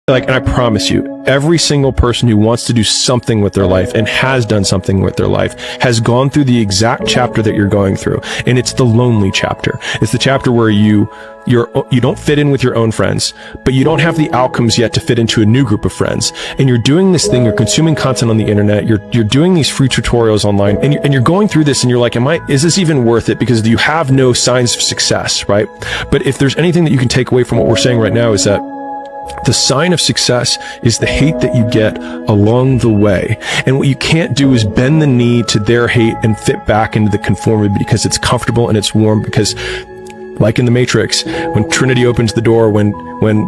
Like, and I promise you, every single person who wants to do something with their life and has done something with their life has gone through the exact chapter that you're going through. And it's the lonely chapter. It's the chapter where you don't fit in with your own friends, but you don't have the outcomes yet to fit into a new group of friends. And you're doing this thing, you're consuming content on the internet, you're doing these free tutorials online, and you're going through this and you're like, is this even worth it? Because you have no signs of success, right? But if there's anything that you can take away from what we're saying right now, is that the sign of success is the hate that you get along the way. And what you can't do is bend the knee to their hate and fit back into the conformity because it's comfortable and it's warm. Because like in the Matrix, when Trinity opens the door, when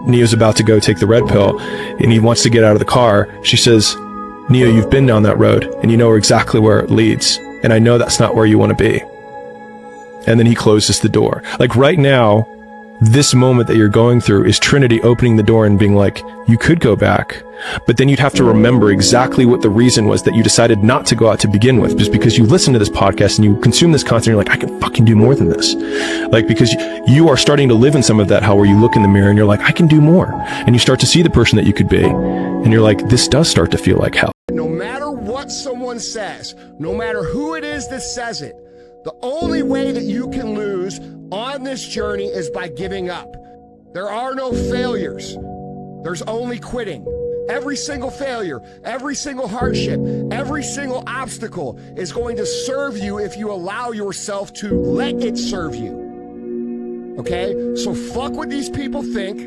Neo's about to go take the red pill and he wants to get out of the car, she says, Neo, you've been down that road and you know exactly where it leads. And I know that's not where you want to be. And then he closes the door. Like right now, this moment that you're going through is Trinity opening the door and being like, you could go back, but then you'd have to remember exactly what the reason was that you decided not to go out to begin with, just because you listen to this podcast and you consume this content, you're like, I can fucking do more than this. Like, because you are starting to live in some of that hell where you look in the mirror and you're like, I can do more. And you start to see the person that you could be. And you're like, this does start to feel like hell. No matter what someone says, no matter who it is that says it, the only way that you can lose on this journey is by giving up. There are no failures. There's only quitting. Every single failure, every single hardship, every single obstacle is going to serve you if you allow yourself to let it serve you. Okay? So fuck what these people think.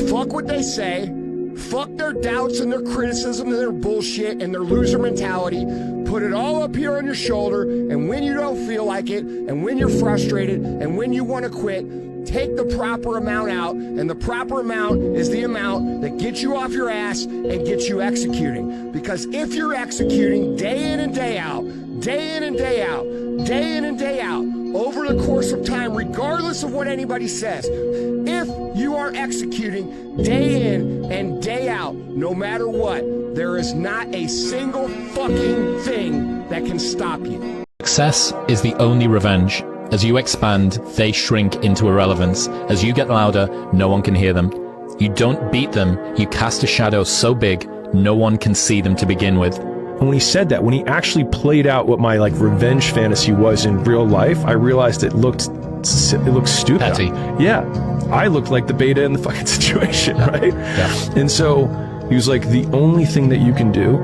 Fuck what they say. Fuck their doubts and their criticism and their bullshit and their loser mentality. Put it all up here on your shoulder, and when you don't feel like it, and when you're frustrated, and when you want to quit, take the proper amount out, and the proper amount is the amount that gets you off your ass and gets you executing. Because if you're executing day in and day out, day in and day out, day in and day out, over the course of time, regardless of what anybody says, if you are executing day in and day out, no matter what, there is not a single fucking thing that can stop you. Success is the only revenge. As you expand, they shrink into irrelevance. As you get louder, no one can hear them. You don't beat them, you cast a shadow so big, no one can see them to begin with. And when he said that, when he actually played out what my revenge fantasy was in real life, I realized it looked stupid. Petty. Yeah. I looked like the beta in the fucking situation, right? Yeah. And so he was like, the only thing that you can do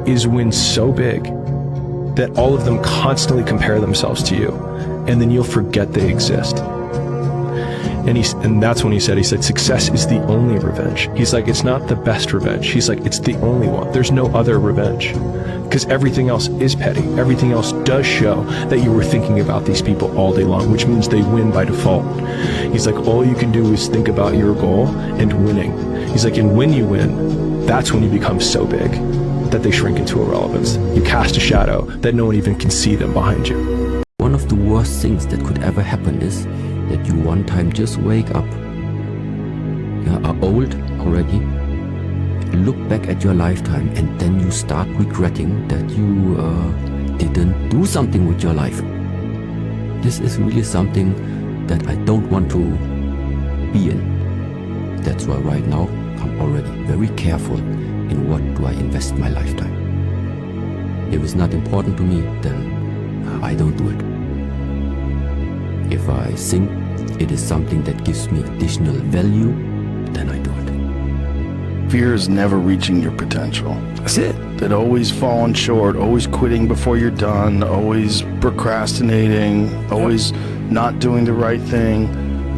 is win so big that all of them constantly compare themselves to you, and then you'll forget they exist. And that's when he said, success is the only revenge. He's like, it's not the best revenge. He's like, it's the only one. There's no other revenge. Because everything else is petty. Everything else does show that you were thinking about these people all day long, which means they win by default. He's like, all you can do is think about your goal and winning. He's like, and when you win, that's when you become so big that they shrink into irrelevance. You cast a shadow that no one even can see them behind you. One of the worst things that could ever happen is that you one time just wake up, you are old already, look back at your lifetime, and then you start regretting that you didn't do something with your life. This is really something that I don't want to be in. That's why right now I'm already very careful in what do I invest my lifetime. If it's not important to me, then I don't do it. If I think it is something that gives me additional value, then I do it. Fear is never reaching your potential. That's it. That always falling short, always quitting before you're done, always procrastinating, always not doing the right thing.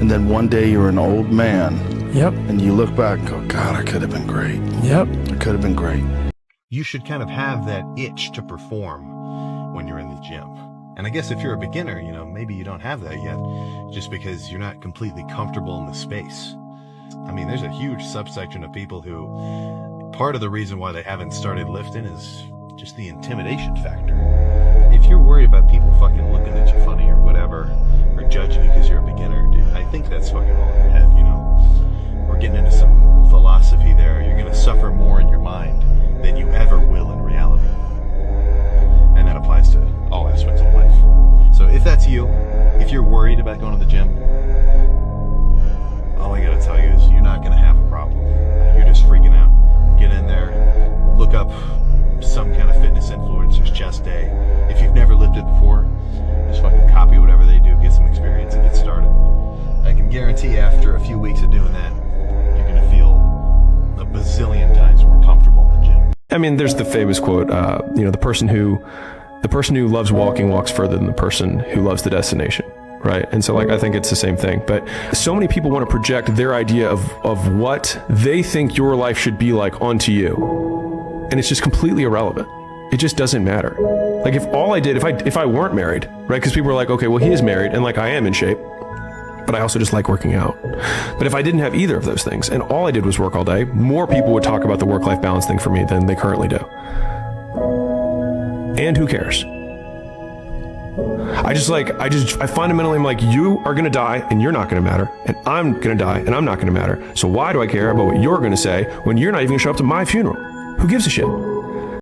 And then one day you're an old man. Yep. And you look back and go, God, I could have been great. Yep. I could have been great. You should kind of have that itch to perform when you're in the gym. And I guess if you're a beginner, maybe you don't have that yet, just because you're not completely comfortable in the space. I mean, there's a huge subsection of people who, part of the reason why they haven't started lifting is just the intimidation factor. If you're worried about people fucking looking at you funny or whatever, or judging you because you're a beginner, dude, I think that's fucking all in your head, We're getting into some philosophy there. You're going to suffer more in your mind than you ever will in reality. And that applies to all aspects of life. So if that's you, if you're worried about going to the gym, all I gotta tell you is you're not gonna have a problem. You're just freaking I mean, there's the famous quote, the person who loves walking walks further than the person who loves the destination. Right. And so like, I think it's the same thing, but so many people want to project their idea of what they think your life should be like onto you. And it's just completely irrelevant. It just doesn't matter. Like if I weren't married, right? Because people are like, okay, well, he is married and like I am in shape, but I also just like working out. But if I didn't have either of those things and all I did was work all day, more people would talk about the work-life balance thing for me than they currently do. And who cares? I fundamentally am like, you are going to die and you're not going to matter. And I'm going to die and I'm not going to matter. So why do I care about what you're going to say when you're not even going to show up to my funeral? Who gives a shit?